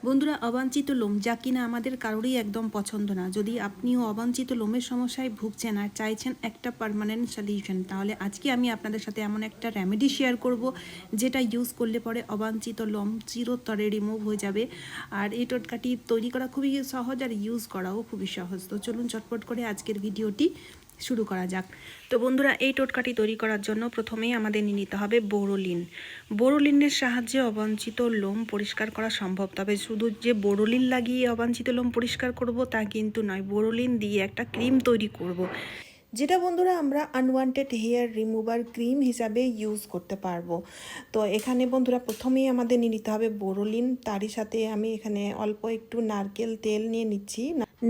বন্ধুরা, অবাঞ্ছিত লোম যা কিনা আমাদের কারোরই একদম পছন্দ না। যদি আপনিও অবাঞ্ছিত লোমের সমস্যায় ভুগছেন আর চাইছেন একটা পার্মানেন্ট সলিউশন, তাহলে আজকে আমি আপনাদের সাথে এমন একটা রেমেডি শেয়ার করব যেটা ইউজ করলে পরে অবাঞ্ছিত লোম চিরতরে রিমুভ হয়ে যাবে। আর এই টোটকাটি তৈরি করা খুবই সহজ আর ইউজ করাও খুবই সহজ। তো চলুন চটপট করে আজকের ভিডিওটি শুরু করা যাক। তো বন্ধুরা, এই টোটকাটি তৈরি করার জন্য প্রথমেই আমাদের নিয়ে নিতে হবে বোরোলিন। বোরোলিনের সাহায্যে অবাঞ্ছিত লোম পরিষ্কার করা সম্ভব। তবে শুধু যে বোরোলিন লাগিয়ে অবাঞ্ছিত লোম পরিষ্কার করব তা কিন্তু নয়, বোরোলিন দিয়ে একটা ক্রিম তৈরি করব, যেটা বন্ধুরা আমরা আনওয়ান্টেড হেয়ার রিমুভার ক্রিম হিসাবে ইউজ করতে পারবো। তো এখানে বন্ধুরা প্রথমেই আমাদের নিয়ে নিতে হবে বোরোলিন, তারই সাথে আমি এখানে অল্প একটু নারকেল তেল নিয়ে নিচ্ছি।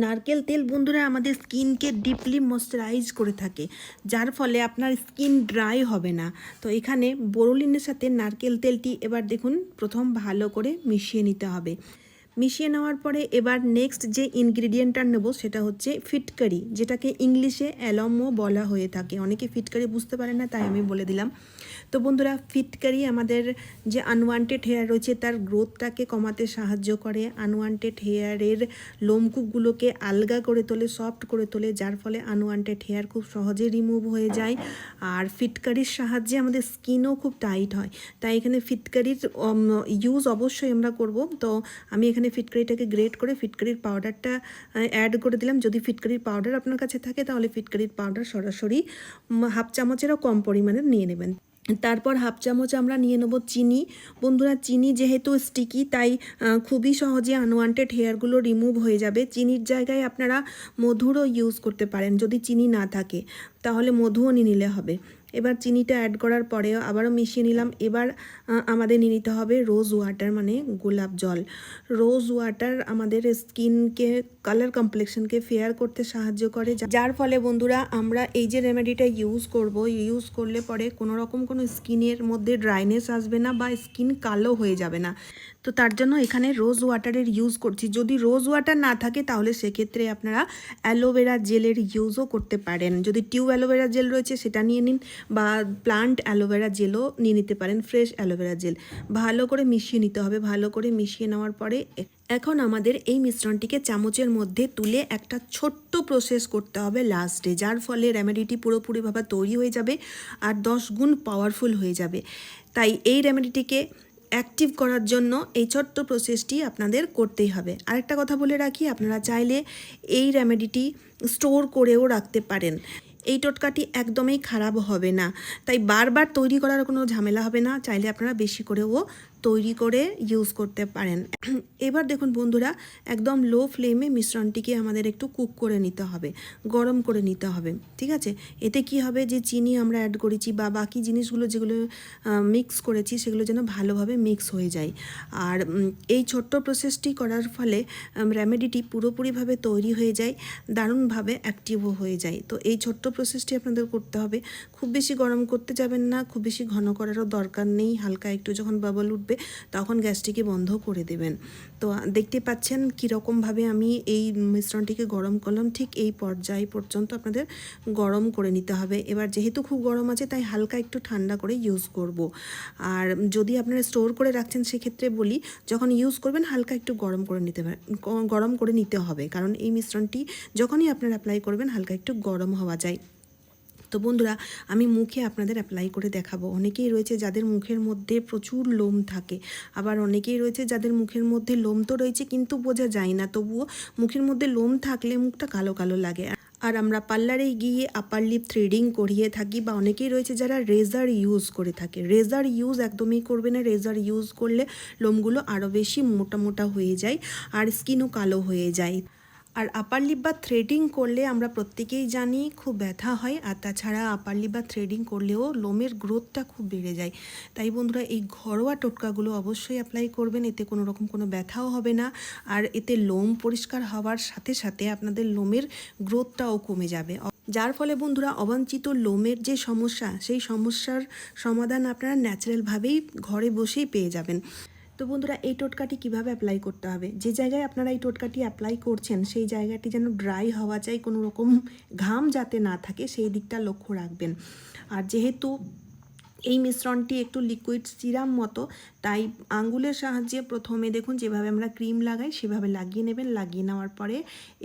নারকেল তেল বন্ধুরা আমাদের স্কিনকে ডিপলি ময়শ্চারাইজ করে থাকে, যার ফলে আপনার স্কিন ড্রাই হবে না। তো এখানে বোরোলিনের সাথে নারকেল তেলটি এবার দেখুন প্রথম ভালো করে মিশিয়ে নিতে হবে। মিশিয়ে নেওয়ার পরে এবার নেক্সট যে ইনগ্রিডিয়েন্টটা নেব সেটা হচ্ছে ফিটকারি, যেটাকে ইংলিশে অ্যালমও বলা হয়ে থাকে। অনেকে ফিটকারি বুঝতে পারে না, তাই আমি বলে দিলাম। তো বন্ধুরা, ফিটকারি আমাদের যে আনওয়ান্টেড হেয়ার রয়েছে তার গ্রোথটাকে কমাতে সাহায্য করে, আনওয়ান্টেড হেয়ারের লোমকূপগুলোকে আলগা করে তোলে, সফট করে তোলে, যার ফলে আনওয়ান্টেড হেয়ার খুব সহজে রিমুভ হয়ে যায়। আর ফিটকারির সাহায্যে আমাদের স্কিনও খুব টাইট হয়। তাই এখানে ফিটকারির ইউজ অবশ্যই আমরা করব। তো আমি এখানে ফিটকারিটাকে গ্রেট করে ফিটকারির পাউডারটা অ্যাড করে দিলাম। যদি ফিটকারির পাউডার আপনার কাছে থাকে তাহলে ফিটকারির পাউডার সরাসরি হাফ চামচেরও কম পরিমাণে নিয়ে নেবেন। তারপর হাফ চামচ আমরা নিয়ে নেব চিনি। বন্ধুরা, চিনি যেহেতু স্টিকি তাই খুবই সহজে আনওয়ান্টেড হেয়ারগুলো রিমুভ হয়ে যাবে। চিনির জায়গায় আপনারা মধুরও ইউজ করতে পারেন, যদি চিনি না থাকে তাহলে মধুও নিয়ে নিলে হবে। এবার চিনিটা অ্যাড করার পরেও আবারও মিশিয়ে নিলাম। এবার আমাদের নিয়ে নিতে হবে রোজ ওয়াটার, মানে গোলাপ জল। রোজ ওয়াটার আমাদের স্কিনকে, কালার কমপ্লেক্সনকে ফেয়ার করতে সাহায্য করে, যার ফলে বন্ধুরা আমরা এই যে রেমেডিটা ইউজ করলে পরে কোনো রকম কোনো স্কিনের মধ্যে ড্রাইনেস আসবে না বা স্কিন কালো হয়ে যাবে না। তো তার জন্য এখানে রোজ ওয়াটারের ইউজ করছি। যদি রোজ ওয়াটার না থাকে তাহলে সেক্ষেত্রে আপনারা অ্যালোভেরা জেলের ইউজও করতে পারেন। যদি টিউব অ্যালোভেরা জেল রয়েছে সেটা নিয়ে নিন, বা প্লান্ট অ্যালোভেরা জেলও নিয়ে নিতে পারেন, ফ্রেশ অ্যালোভেরা জেল। ভালো করে মিশিয়ে নিতে হবে। ভালো করে মিশিয়ে নেওয়ার পরে এখন আমাদের এই মিশ্রণটিকে চামচের মধ্যে তুলে একটা ছোট্ট প্রসেস করতে হবে লাস্টে, যার ফলে রেমেডিটি পুরোপুরিভাবে তৈরি হয়ে যাবে আর 10 গুণ পাওয়ারফুল হয়ে যাবে। তাই এই রেমেডিটিকে অ্যাক্টিভ করার জন্য এই ছোট্ট প্রসেসটি আপনাদের করতেই হবে। আরেকটা কথা বলে রাখি, আপনারা চাইলে এই রেমেডিটি স্টোর করেও রাখতে পারেন। এই টোটকাটি একদমই খারাপ হবে না, তাই বারবার তৈরি করার কোনো ঝামেলা হবে না। চাইলে আপনারা বেশি করেও তৈরি করে ইউজ করতে পারেন। এবার দেখুন বন্ধুরা, একদম লো ফ্লেমে মিশ্রণটিকে আমাদের একটু কুক করে নিতে হবে, গরম করে নিতে হবে। ঠিক আছে, এতে কি হবে, যে চিনি আমরা অ্যাড করেছি বা বাকি জিনিসগুলো যেগুলো মিক্স করেছি সেগুলো যেন ভালোভাবে মিক্স হয়ে যায়। আর এই ছোট্ট প্রসেসটি করার ফলে রেমেডিটি পুরোপুরিভাবে তৈরি হয়ে যায়, দারুণভাবে অ্যাক্টিভও হয়ে যায়। তো এই ছোট্ট প্রসেসটি আপনাদের করতে হবে। খুব বেশি গরম করতে যাবেন না, খুব বেশি ঘন করারও দরকার নেই। হালকা একটু যখন বাবল উঠবে তখন গ্যাসটিকে বন্ধ করে দেবেন। তো দেখতে পাচ্ছেন কীরকমভাবে আমি এই মিশ্রণটিকে গরম করলাম, ঠিক এই পর্যায় পর্যন্ত আপনাদের গরম করে নিতে হবে। এবার যেহেতু খুব গরম আছে তাই হালকা একটু ঠান্ডা করে ইউজ করব। আর যদি আপনারা স্টোর করে রাখছেন সেক্ষেত্রে বলি, যখন ইউজ করবেন হালকা একটু গরম করে নিতে হবে, কারণ এই মিশ্রণটি যখনই আপনারা অ্যাপ্লাই করবেন হালকা একটু গরম হওয়া যায়। তো বন্ধুরা, আমি মুখে আপনাদের অ্যাপ্লাই করে দেখাবো। অনেকেই রয়েছে যাদের মুখের মধ্যে প্রচুর লোম থাকে, আবার অনেকেই রয়েছে যাদের মুখের মধ্যে লোম তো রয়েছে কিন্তু বোঝা যায় না, তবুও মুখের মধ্যে লোম থাকলে মুখটা কালো কালো লাগে। আর আমরা পার্লারে গিয়ে আপার লিপ থ্রেডিং করিয়ে থাকি, বা অনেকেই রয়েছে যারা রেজার ইউজ করে থাকে। রেজার ইউজ একদমই করবে না। রেজার ইউজ করলে লোমগুলো আরও বেশি মোটা মোটা হয়ে যায় আর স্কিনও কালো হয়ে যায়। আর আপার লিপ বা থ্রেডিং করলে আমরা প্রত্যেকেই জানি খুব ব্যথা হয়, আর তাছাড়া আপার লিপ বা থ্রেডিং করলেও লোমের গ্রোথটা খুব বেড়ে যায়। তাই বন্ধুরা, এই ঘরোয়া টোটকাগুলো অবশ্যই অ্যাপ্লাই করবেন, এতে কোনো রকম কোনো ব্যথাও হবে না। আর এতে লোম পরিষ্কার হওয়ার সাথে সাথে আপনাদের লোমের গ্রোথটাও কমে যাবে, যার ফলে বন্ধুরা অবাঞ্ছিত লোমের যে সমস্যা, সেই সমস্যার সমাধান আপনারা ন্যাচারালভাবেই ঘরে বসেই পেয়ে যাবেন। তো বন্ধুরা, এই টোটকাটি কিভাবে অ্যাপ্লাই করতে হবে, যে জায়গায় আপনারা এই টোটকাটি অ্যাপ্লাই করছেন সেই জায়গাটি যেন ড্রাই হওয়া চাই, কোনো রকম ঘাম যাতে না থাকে সেই দিকটা লক্ষ্য রাখবেন। আর যেহেতু এই মিশ্রণটি একটু লিকুইড সিরাম মতো, তাই আঙ্গুলের সাহায্যে প্রথমে দেখুন যেভাবে আমরা ক্রিম লাগাই সেভাবে লাগিয়ে নেবেন। লাগিয়ে নেওয়ার পরে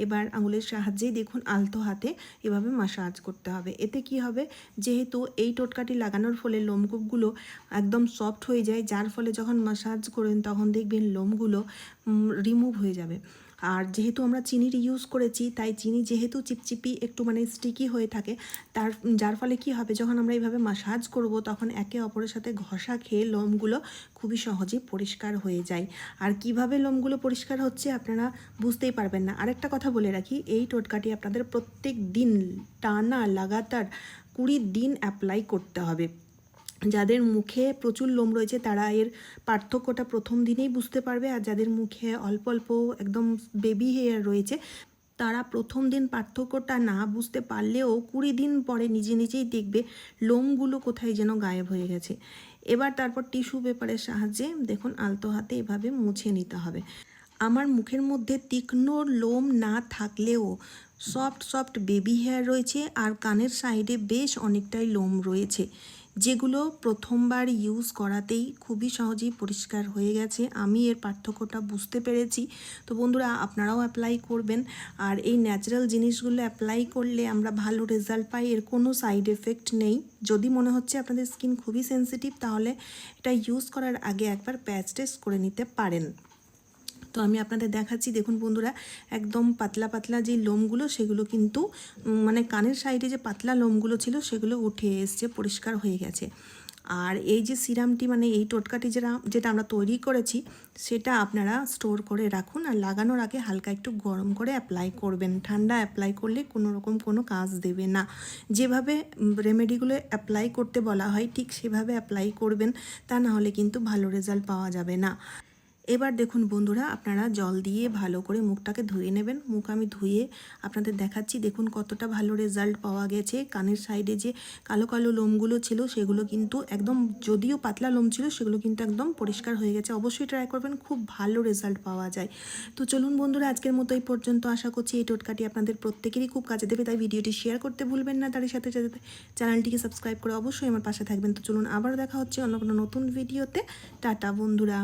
এবার আঙ্গুলের সাহায্যেই দেখুন আলতো হাতে এভাবে মাসাজ করতে হবে। এতে কি হবে, যেহেতু এই টোটকাটি লাগানোর ফলে লোমকূপগুলো একদম সফট হয়ে যায়, যার ফলে যখন মাসাজ করেন তখন দেখবেন লোমগুলো রিমুভ হয়ে যাবে। আর যেহেতু আমরা চিনির ইউজ করেছি, তাই চিনি যেহেতু চিপচিপি একটু মানে স্টিকি হয়ে থাকে, যার ফলে কি হবে, যখন আমরা এইভাবে মাসাজ করব তখন একে অপরের সাথে ঘষা খেয়ে লোমগুলো খুবই সহজেই পরিষ্কার হয়ে যায়। আর কিভাবে লোমগুলো পরিষ্কার হচ্ছে আপনারা বুঝতেই পারবেন না। আরেকটা কথা বলে রাখি, এই টোটকাটি আপনাদের প্রত্যেক দিন টানা লাগাতার 20 দিন অ্যাপ্লাই করতে হবে। যাদের মুখে প্রচুর লোম রয়েছে তারা এর পার্থক্যটা প্রথম দিনেই বুঝতে পারবে, আর যাদের মুখে অল্প অল্প একদম বেবি হেয়ার রয়েছে তারা প্রথম দিন পার্থক্যটা না বুঝতে পারলেও 20 দিন পরে নিজে নিজেই দেখবে লোমগুলো কোথায় যেন গায়েব হয়ে গেছে। এবার তারপর টিস্যু পেপারের সাহায্যে দেখুন আলতো হাতে এভাবে মুছে নিতে হবে। আমার মুখের মধ্যে তীক্ষ্ণ লোম না থাকলেও সফট সফট বেবি হেয়ার রয়েছে, আর কানের সাইডে বেশ অনেকটাই লোম রয়েছে, যেগুলো প্রথমবার ইউজ করাতেই খুবই সহজেই পরিষ্কার হয়ে গেছে। আমি এর পার্থক্যটা বুঝতে পেরেছি। তো বন্ধুরা আপনারাও অ্যাপ্লাই করবেন, আর এই ন্যাচারাল জিনিসগুলো অ্যাপ্লাই করলে আমরা ভালো রেজাল্ট পাই, এর কোনো সাইড এফেক্ট নেই। যদি মনে হচ্ছে আপনাদের স্কিন খুবই সেনসিটিভ তাহলে এটা ইউজ করার আগে একবার প্যাচ টেস্ট করে নিতে পারেন। তো আমি আপনাদের দেখাচ্ছি, দেখুন বন্ধুরা একদম পাতলা পাতলা যে লোমগুলো সেগুলো কিন্তু মানে কানের সাইডে যে পাতলা লোমগুলো ছিল সেগুলো উঠে এসছে, পরিষ্কার হয়ে গেছে। আর এই যে সিরামটি মানে এই টোটকাটি যেটা আমরা তৈরি করেছি সেটা আপনারা স্টোর করে রাখুন, আর লাগানোর আগে হালকা একটু গরম করে অ্যাপ্লাই করবেন। ঠান্ডা অ্যাপ্লাই করলে কোনো রকম কোনো কাজ দেবে না। যেভাবে রেমেডিগুলো অ্যাপ্লাই করতে বলা হয় ঠিক সেভাবে অ্যাপ্লাই করবেন, তা না হলে কিন্তু ভালো রেজাল্ট পাওয়া যাবে না। এবার দেখুন বন্ধুরা আপনারা জল দিয়ে ভালো করে মুখটাকে ধুয়ে নেবেন। মুখ আমি ধুয়ে আপনাদের দেখাচ্ছি, দেখুন কতটা ভালো রেজাল্ট পাওয়া গেছে। কানের সাইডে যে কালো কালো লোমগুলো ছিল সেগুলো কিন্তু একদম, যদিও পাতলা লোম ছিল সেগুলো কিন্তু একদম পরিষ্কার হয়ে গেছে। অবশ্যই ট্রাই করবেন, খুব ভালো রেজাল্ট পাওয়া যায়। তো চলুন বন্ধুরা আজকের মতো এই পর্যন্ত। আশা করছি এই টোটকাটি আপনাদের প্রত্যেকেরই খুব কাজে দেবে, তাই ভিডিওটি শেয়ার করতে ভুলবেন না। তার সাথে সাথে চ্যানেলটিকে সাবস্ক্রাইব করে অবশ্যই আমার পাশে থাকবেন। তো চলুন আবার দেখা হচ্ছে অন্য কোনো নতুন ভিডিওতে। টাটা বন্ধুরা।